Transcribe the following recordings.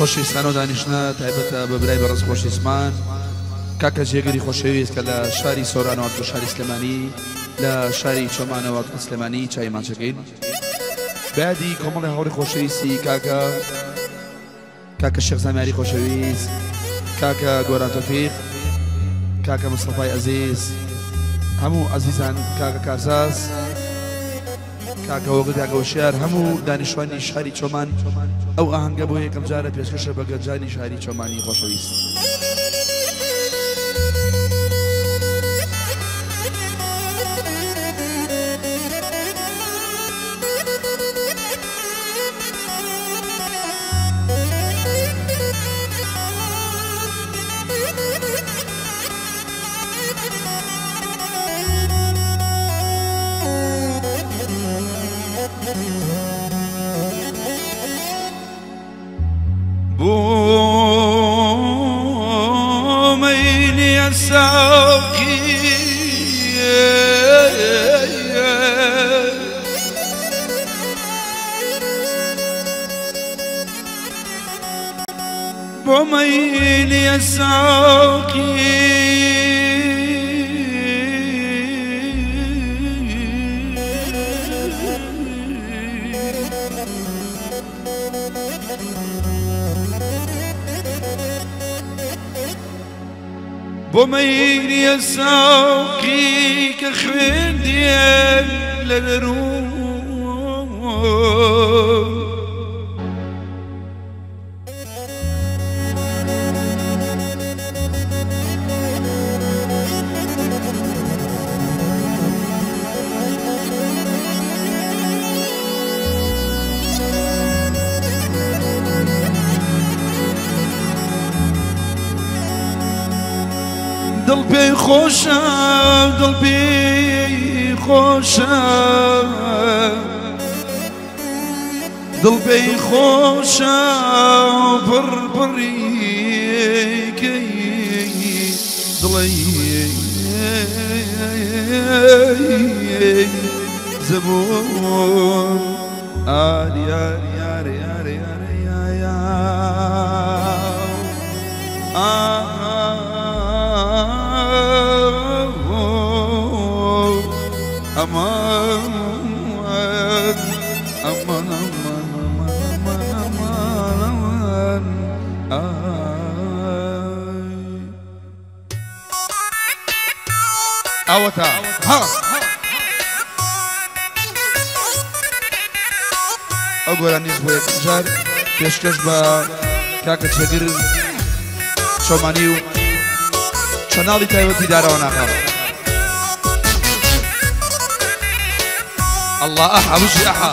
خۆشەویستان و دانیشتە تایبەتە بە برای بەڕێز خۆشەویستمان کاکە جێگەری خۆشەویست کە لە شاری سۆرانەوە و شاری سلێمانی لە شاری چۆمانەوە سلێمانی چای ماچەکەین بەیادی کۆمەڵی هاوڕێی خۆشەویستی کاکە شێخ زامیاری خۆشەویست کاکە گۆران تۆفیق کاکە مستەفای عەزیز هەموو عەزیزان کاکە کارزاز کاکە وەگت کاکە وەشیار هەموو دانیشتوانی شاری چۆمان ئەو ئاهەنگە بۆ یەکەم جارە پێشکەشە بە گەنجانی شاری چۆمانی خۆشەویست بوميني الساقي بوميني الساقي بوميني الساقي كخوين ديال للروم دڵپێی خۆشە دڵپێی خۆشە دڵپێی خۆشە پڕپڕیکەی دڵی زەبوون ئاری ئاری ئاری ئاری ئاری aman aman aman aman aman awata ha agora nisbo jar peshkesh ba kaka chegir chomaniu chanali taybati darawana kha الله أحا وجهي أحا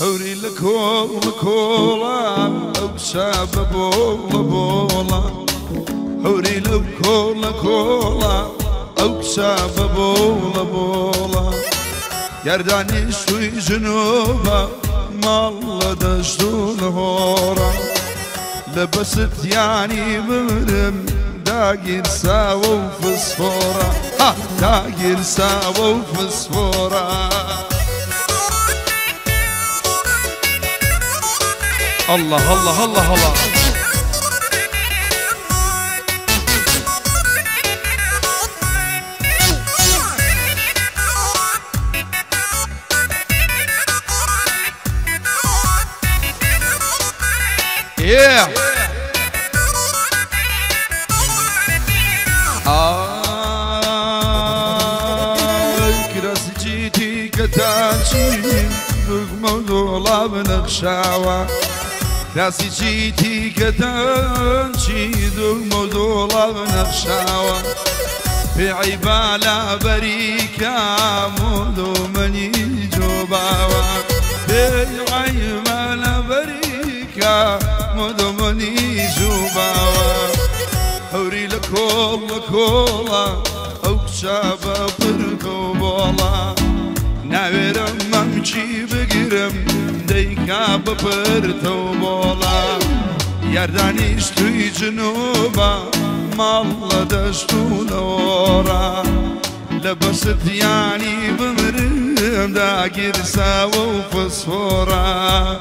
هوري لكولا أو شاب بولا هوري لكولا أو شاب بولا يرداني شوي جنوبا مالله دشتون هورا لبست يعني مرم داقير ساوى وفسفورا داقير ساوى وفسفورا الله الله الله الله yeah كراسي جيتي كتاشي موضوع بنخشاوة راسي جيتي كتنشي ذو موضوع بنخشاوة في عبالة بريكة مولو مني جوباوة في عبالة بريكة كولا كولا أو كشابة بركو بولا ناويرم ممشي بقرم ديكا ببرتو بولا يردانيش توي جنوبا مالا دشتو نورا لبست يعني بمرم داقر ساوى وفصفورا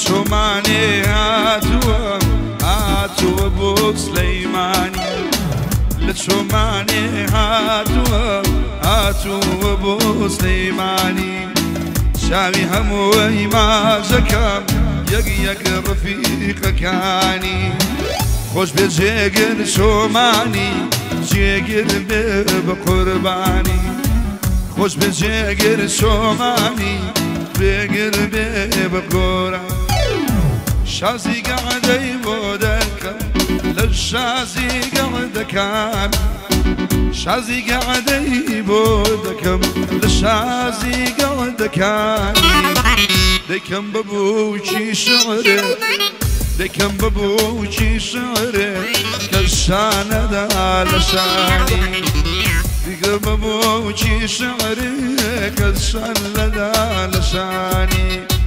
شوماني هاتوا ابو سليماني لشوماني هاتوا ابو سليماني شاوي هموي ما زكام يق رفيق كاني خوش بجيقر شوماني جيقر بقرباني خوش بجيقر شوماني بقر بقرباني شازي قاعد يبودك للشازي قاعد كان شازي قاعد يبودك للشازي قاعد كان ديكم ببوشي شعري ديكم ببوشي شعري كالشانة دا لشاني ديكم ببوشي شعري كالشانة دا لشاني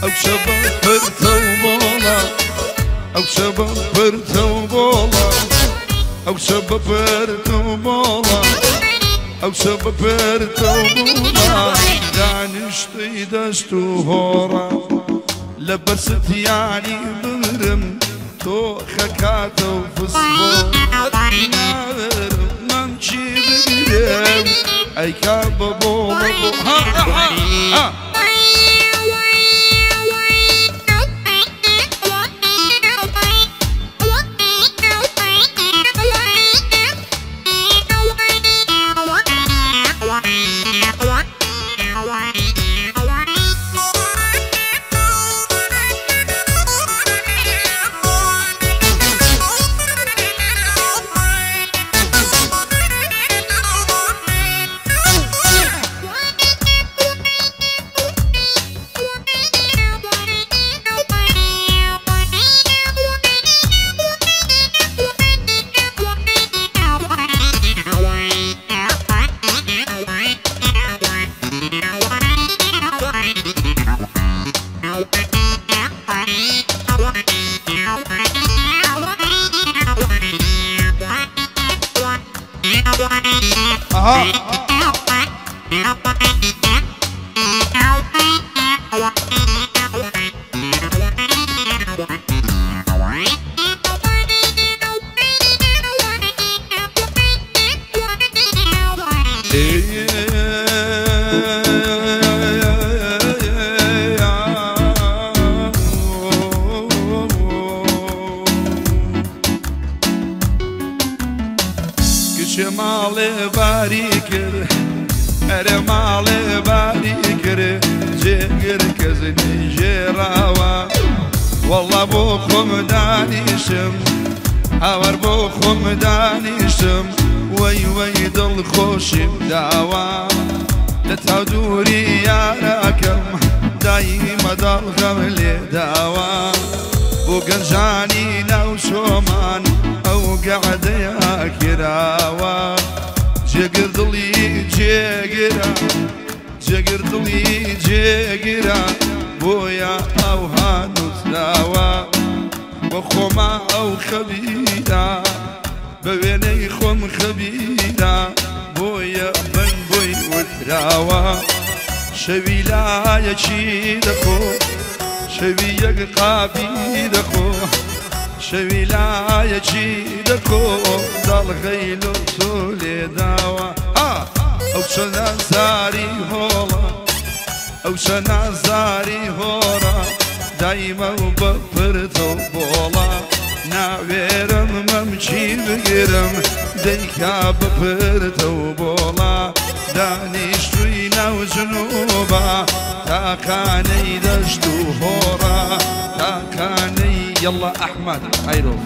أو شباب برتو بولا أو شباب برتو بولا أو شباب برتو بولا أو شباب برتو بولا دانشتي دشتو هورا لبست يعني برم تو خكاتو فصبو نارم ممشي بقرم أي كاب بولا ها مالي باريكر اري مالي باريكر جيكر كزني جيراوا والله بوخم دانيشم هاور بوخم دانيشم وي دل خوشم داوا لتعودوري يا راكم دايما دل غملي داوا وقرجاني لو شومان او قعد يا كراوا جقر ضلي جقرا جقر ضلي جقرا بويا او هانو تلاوا وخوما او خبيرا بويني خوم خبيرا بويا بن بوي راوە شەوی لایەکی دەخۆ شەوی یەک قاپی دەخۆ شەوی لایەکی دەخۆ دەڵغەی لۆ تۆ لێداوە ئەو چەنە زاری هۆڵە ئەو چەنە زاری هۆڕە دایمە و بەپرتە بۆڵە ناوێرم مەمچی بگرم دەیکا بپرتە و بۆڵە دانیشتووی ناو جنوبە تاکانەی دەشت و هۆڕە تاکانەی یەڵڵا ئەحمەد ئەیرۆ